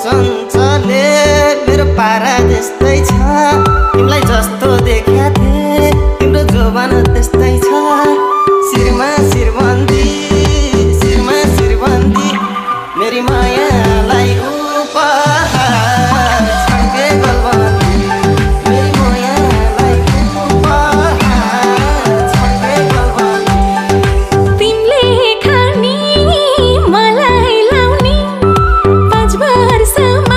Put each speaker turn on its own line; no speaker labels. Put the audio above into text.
चञ्चले मेरो पारा त्यस्तै छ तिमीलाई जस्तो देखा थिए तिम्रो जोबान त्यस्तै छ शिरमा शिरबन्दी मेरी मायालाई उपहार छाके गलबन्दी मेरी मायालाई उपहार छाके गलबन्दी
तिमीले खानी मलाई लाउने 5 वर्षमा